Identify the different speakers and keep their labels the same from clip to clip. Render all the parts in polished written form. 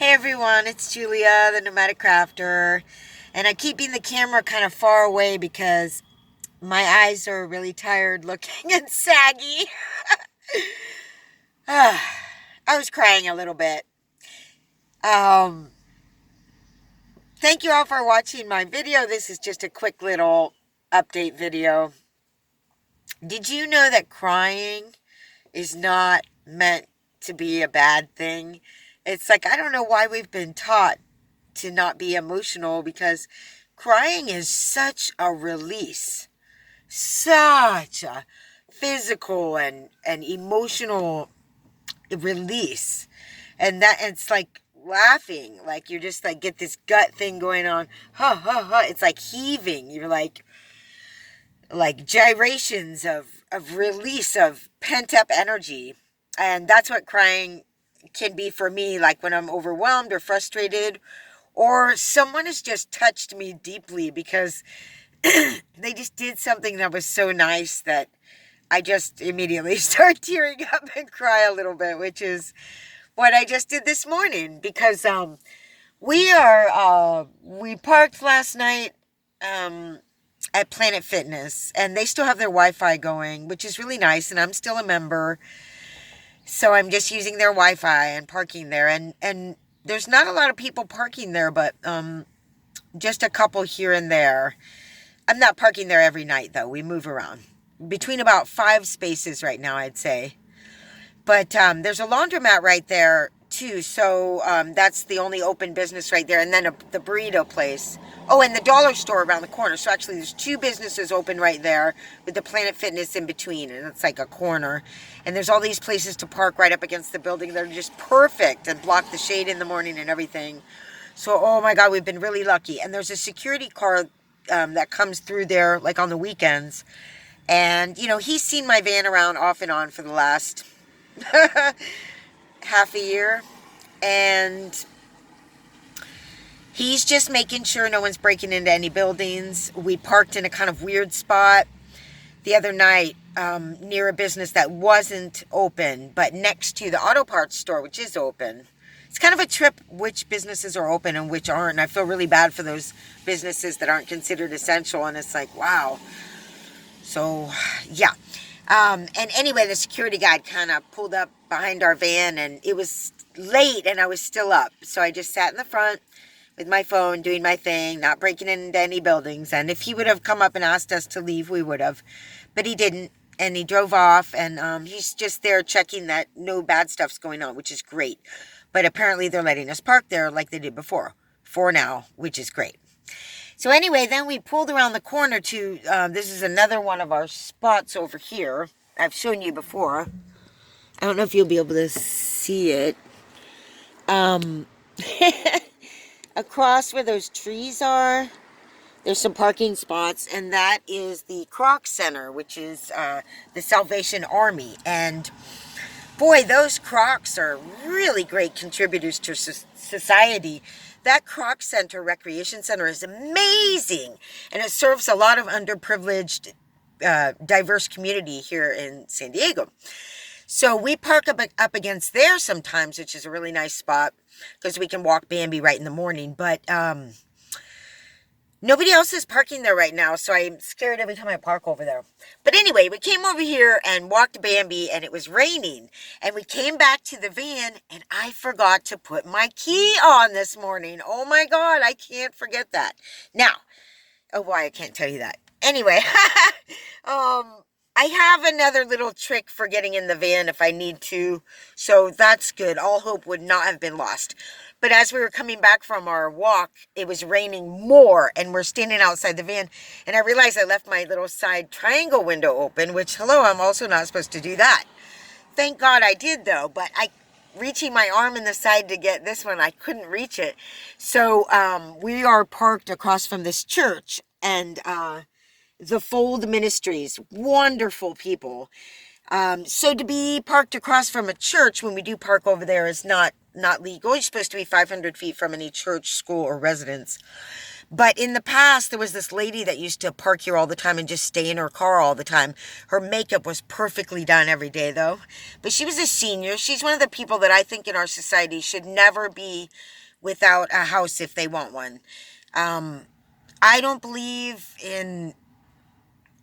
Speaker 1: Hey everyone, it's Julia, the Nomadic Crafter, and I'm keeping the camera kind of far away because my eyes are really tired looking and saggy. I was crying a little bit. Um, Thank you all for watching my video. This is just a quick little update video. Did you know that crying is not meant to be a bad thing? It's like, I don't know why we've been taught to not be emotional because crying is such a release, such a physical and emotional release. And that it's like laughing, like you're just like get this gut thing going on. Ha ha ha. It's like heaving. You're like gyrations of release of pent up energy. And that's what crying can be for me, like when I'm overwhelmed or frustrated, or someone has just touched me deeply because they just did something that was so nice that I just immediately start tearing up and cry a little bit, which is what I just did this morning because we parked last night at Planet Fitness, and they still have their Wi-Fi going, which is really nice, and I'm still a member. So I'm just using their Wi-Fi and parking there, and there's not a lot of people parking there, but just a couple here and there. I'm not parking there every night, though. We move around. Between about 5 spaces right now, I'd say. But there's a laundromat right there, too. So that's the only open business right there. And then the burrito place. Oh, and the dollar store around the corner. So actually, there's 2 businesses open right there with the Planet Fitness in between. And it's like a corner. And there's all these places to park right up against the building. They're just perfect and block the shade in the morning and everything. So, oh my God, we've been really lucky. And there's a security car that comes through there like on the weekends. And, you know, he's seen my van around off and on for the last half a year. And he's just making sure no one's breaking into any buildings. We parked in a kind of weird spot the other night near a business that wasn't open, but next to the auto parts store, which is open. It's kind of a trip which businesses are open and which aren't. And I feel really bad for those businesses that aren't considered essential. And it's like, wow. So, yeah. And anyway, the security guard kind of pulled up behind our van, and it was late and I was still up. So I just sat in the front with my phone, doing my thing, not breaking into any buildings. And if he would have come up and asked us to leave, we would have. But he didn't. And he drove off, and he's just there checking that no bad stuff's going on, which is great. But apparently they're letting us park there like they did before, for now, which is great. So anyway, then we pulled around the corner to, this is another one of our spots over here. I've shown you before. I don't know if you'll be able to see it. Across where those trees are, there's some parking spots, and that is the Croc Center, which is the Salvation Army. And boy, those Crocs are really great contributors to society. That Croc Center, Recreation Center, is amazing. And it serves a lot of underprivileged, diverse community here in San Diego. So we park up against there sometimes, which is a really nice spot because we can walk Bambi right in the morning. But nobody else is parking there right now, so I'm scared every time I park over there. But anyway, we came over here and walked Bambi, and it was raining. And we came back to the van, and I forgot to put my key on this morning. Oh my God, I can't forget that. Now, oh boy, I can't tell you that. Anyway, I have another little trick for getting in the van if I need to, so that's good. All hope would not have been lost. But as we were coming back from our walk, it was raining more, and we're standing outside the van, and I realized I left my little side triangle window open, which, hello, I'm also not supposed to do that. Thank God I did, though, but reaching my arm in the side to get this one, I couldn't reach it. So we are parked across from this church, and the Fold Ministries, wonderful people. So to be parked across from a church when we do park over there is not legal. You're supposed to be 500 feet from any church, school, or residence. But in the past, there was this lady that used to park here all the time and just stay in her car all the time. Her makeup was perfectly done every day, though. But she was a senior. She's one of the people that I think in our society should never be without a house if they want one. I don't believe in...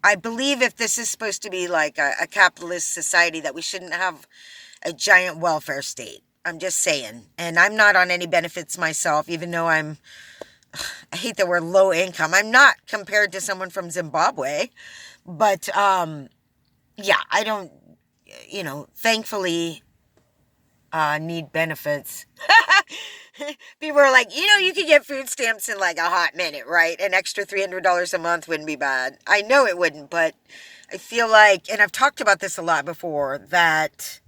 Speaker 1: I believe if this is supposed to be like a capitalist society, that we shouldn't have a giant welfare state. I'm just saying. And I'm not on any benefits myself, even though I hate that we're low income. I'm not compared to someone from Zimbabwe. But, yeah, I don't, thankfully, need benefits. People are like, you could get food stamps in like a hot minute, right? An extra $300 a month wouldn't be bad. I know it wouldn't, but I feel like, and I've talked about this a lot before, that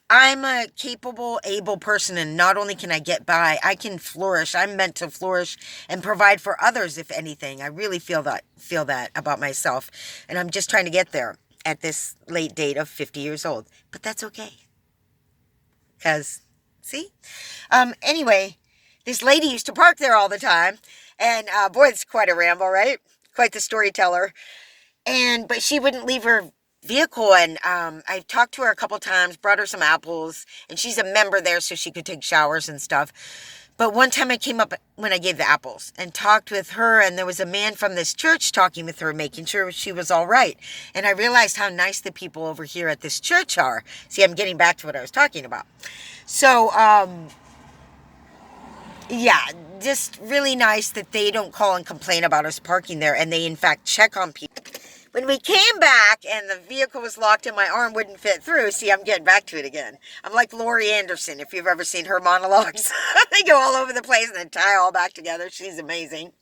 Speaker 1: I'm a capable, able person, and not only can I get by, I can flourish. I'm meant to flourish and provide for others, if anything. I really feel that about myself, and I'm just trying to get there at this late date of 50 years old. But that's okay. Because, see? Anyway, this lady used to park there all the time, and boy, it's quite a ramble, right? Quite the storyteller. But she wouldn't leave her vehicle, and I talked to her a couple times, brought her some apples, and she's a member there so she could take showers and stuff. But one time I came up when I gave the apples and talked with her, and there was a man from this church talking with her, making sure she was all right. And I realized how nice the people over here at this church are. See, I'm getting back to what I was talking about. So, yeah, just really nice that they don't call and complain about us parking there, and they in fact check on people. When we came back and the vehicle was locked and my arm wouldn't fit through, see, I'm getting back to it again. I'm like Laurie Anderson, if you've ever seen her monologues. They go all over the place and then tie all back together. She's amazing.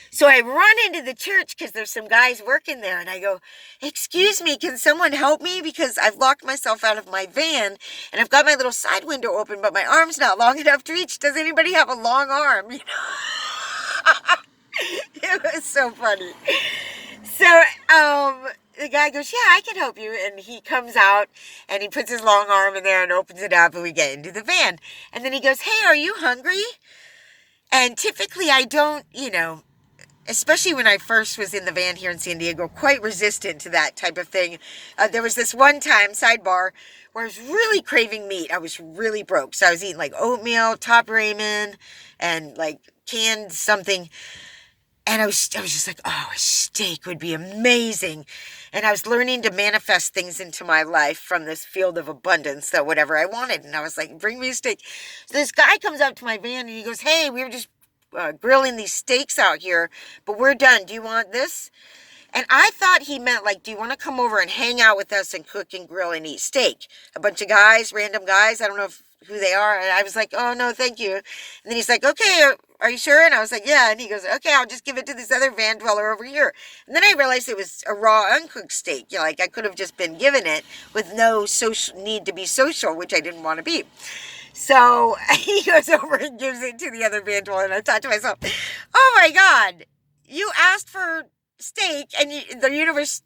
Speaker 1: So I run into the church because there's some guys working there, and I go, excuse me, can someone help me? Because I've locked myself out of my van, and I've got my little side window open, but my arm's not long enough to reach. Does anybody have a long arm? It was so funny. So, the guy goes, yeah, I can help you. And he comes out and he puts his long arm in there and opens it up, and we get into the van. And then he goes, hey, are you hungry? And typically I don't, especially when I first was in the van here in San Diego, quite resistant to that type of thing. There was this one time, sidebar, where I was really craving meat. I was really broke. So I was eating like oatmeal, top ramen, and like canned something. And I was just like, oh, a steak would be amazing. And I was learning to manifest things into my life from this field of abundance, that whatever I wanted. And I was like, bring me a steak. So this guy comes up to my van and he goes, hey, we were just grilling these steaks out here, but we're done. Do you want this? And I thought he meant like, do you want to come over and hang out with us and cook and grill and eat steak? A bunch of guys, random guys. I don't know who they are. And I was like, oh, no, thank you. And then he's like, okay, are you sure? And I was like, yeah. And he goes, okay, I'll just give it to this other van dweller over here. And then I realized it was a raw, uncooked steak. Like I could have just been given it with no social need to be social, which I didn't want to be. So he goes over and gives it to the other van dweller. And I thought to myself, oh my God, you asked for steak and the universe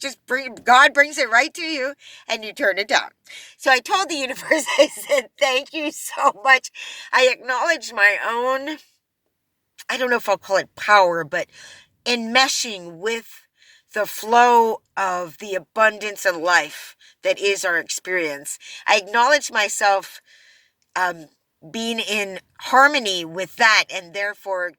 Speaker 1: God brings it right to you and you turn it down. So I told the universe, I said, thank you so much. I acknowledged my own, I don't know if I'll call it power, but enmeshing with the flow of the abundance of life that is our experience. I acknowledged myself being in harmony with that, and therefore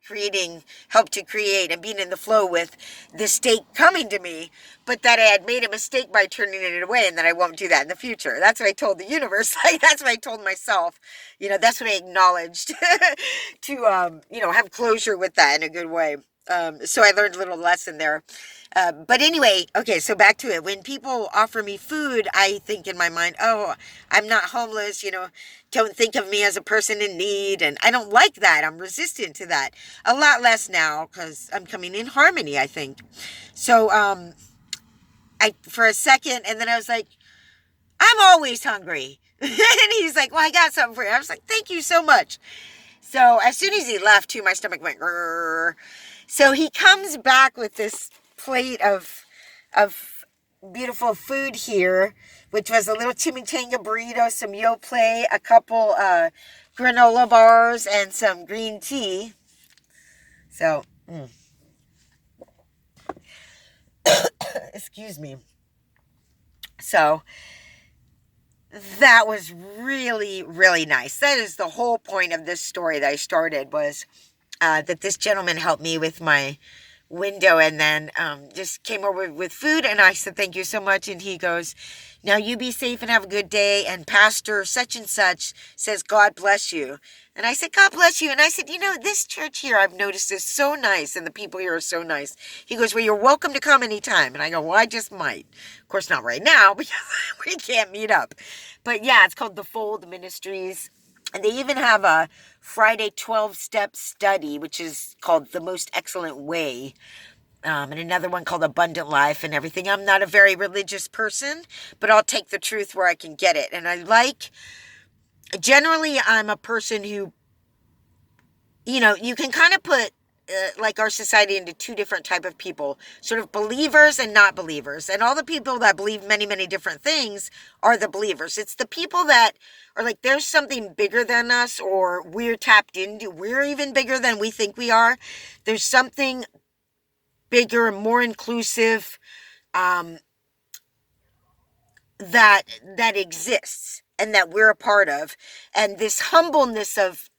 Speaker 1: help to create and being in the flow with the steak coming to me, but that I had made a mistake by turning it away, and that I won't do that in the future. That's what I told the universe. That's what I told myself. That's what I acknowledged to, have closure with that in a good way. So I learned a little lesson there. But anyway, okay, so back to it. When people offer me food, I think in my mind, oh, I'm not homeless, don't think of me as a person in need. And I don't like that. I'm resistant to that. A lot less now because I'm coming in harmony, I think. So for a second, and then I was like, I'm always hungry. And he's like, well, I got something for you. I was like, thank you so much. So as soon as he left, too, my stomach went, grrr. So he comes back with this plate of beautiful food here, which was a little chimichanga burrito, some Yoplait, a couple granola bars, and some green tea. So Excuse me. So that was really, really nice. That is the whole point of this story that I started, was that this gentleman helped me with my window, and then just came over with food, and I said thank you so much, and he goes, now you be safe and have a good day, and Pastor such and such says God bless you. And I said, God bless you. And I said, this church here, I've noticed, is so nice, and the people here are so nice. He goes, well, you're welcome to come anytime. And I go, well, I just might. Of course, not right now, because we can't meet up. But yeah, it's called The Fold Ministries. And they even have a Friday 12-step study, which is called The Most Excellent Way. And another one called Abundant Life and everything. I'm not a very religious person, but I'll take the truth where I can get it. And generally, I'm a person who, you can kind of put like our society into two different type of people, sort of believers and not believers. And all the people that believe many, many different things are the believers. It's the people that are like, there's something bigger than us, or we're tapped into, we're even bigger than we think we are. There's something bigger and more inclusive that exists and that we're a part of. And this humbleness of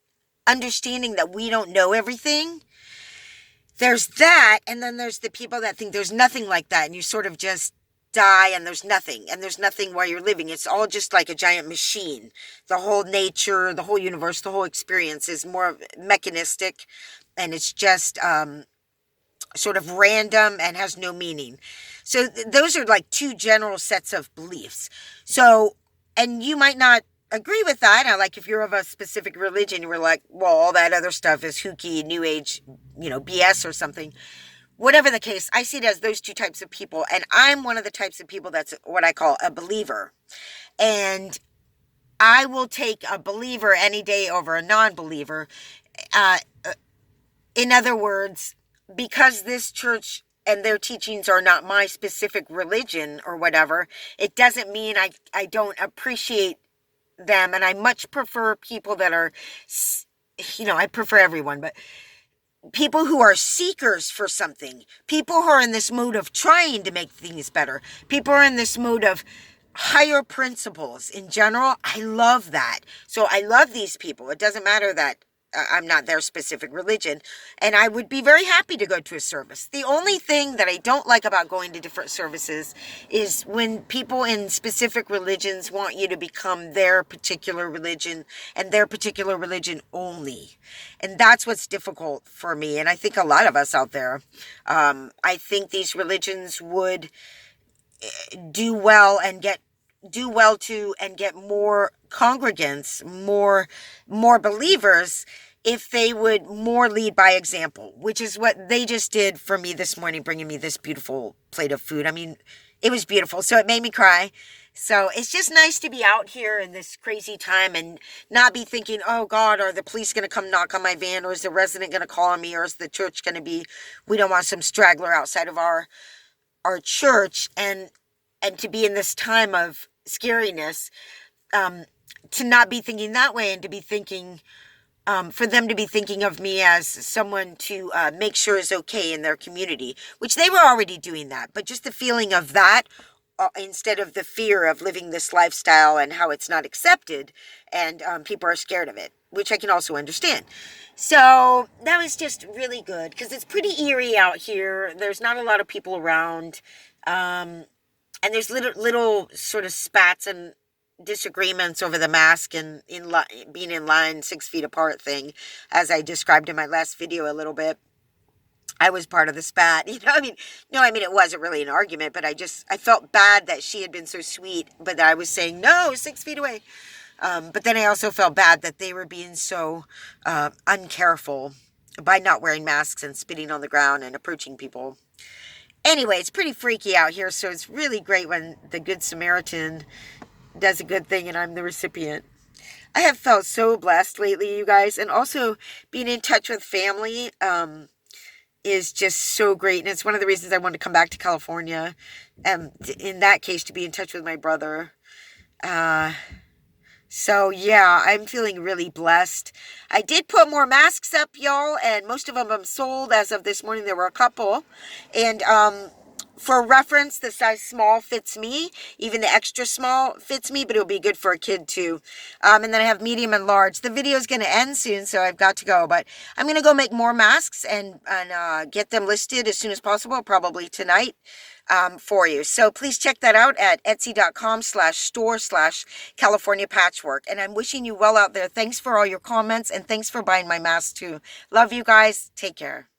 Speaker 1: understanding that we don't know everything. There's that, and then there's the people that think there's nothing like that, and you sort of just die, and there's nothing while you're living. It's all just like a giant machine. The whole nature, the whole universe, the whole experience is more mechanistic, and it's just sort of random and has no meaning. So those are like two general sets of beliefs. So, and you might not agree with that. Like if you're of a specific religion, you were like, well, all that other stuff is hooky, new age, BS or something. Whatever the case, I see it as those two types of people. And I'm one of the types of people that's what I call a believer. And I will take a believer any day over a non-believer. In other words, because this church and their teachings are not my specific religion or whatever, it doesn't mean I don't appreciate them. And I much prefer people that are, I prefer everyone, but people who are seekers for something, people who are in this mode of trying to make things better, people who are in this mode of higher principles in general. I love that. So I love these people. It doesn't matter that I'm not their specific religion, and I would be very happy to go to a service. The only thing that I don't like about going to different services is when people in specific religions want you to become their particular religion and their particular religion only. And that's what's difficult for me, and I think a lot of us out there. I think these religions would do well to and get more congregants, more believers, if they would more lead by example, which is what they just did for me this morning, bringing me this beautiful plate of food. I mean, it was beautiful. So it made me cry. So it's just nice to be out here in this crazy time and not be thinking, oh God, are the police going to come knock on my van? Or is the resident going to call on me? Or is the church going to be, we don't want some straggler outside of our church. And to be in this time of scariness, to not be thinking that way, and to be thinking, for them to be thinking of me as someone to make sure is okay in their community, which they were already doing that, but just the feeling of that, instead of the fear of living this lifestyle and how it's not accepted, and people are scared of it, which I can also understand. So that was just really good, because it's pretty eerie out here. There's not a lot of people around, and there's little sort of spats and disagreements over the mask and being in line 6 feet apart thing, as I described in my last video a little bit. I was part of the spat, it wasn't really an argument, but I felt bad that she had been so sweet, but that I was saying, no, 6 feet away. But then I also felt bad that they were being so uncareful by not wearing masks and spitting on the ground and approaching people. Anyway, it's pretty freaky out here, so it's really great when the Good Samaritan does a good thing and I'm the recipient. I have felt so blessed lately, you guys, and also being in touch with family is just so great, and it's one of the reasons I wanted to come back to California, in that case, to be in touch with my brother. So yeah, I'm feeling really blessed. I did put more masks up, y'all, and most of them I'm sold as of this morning. There were a couple. And for reference, the size small fits me. Even the extra small fits me, but it'll be good for a kid too. And then I have medium and large. The video is going to end soon, so I've got to go. But I'm going to go make more masks and get them listed as soon as possible, probably tonight. For you. So please check that out at etsy.com/store/California Patchwork. And I'm wishing you well out there. Thanks for all your comments and thanks for buying my mask too. Love you guys. Take care.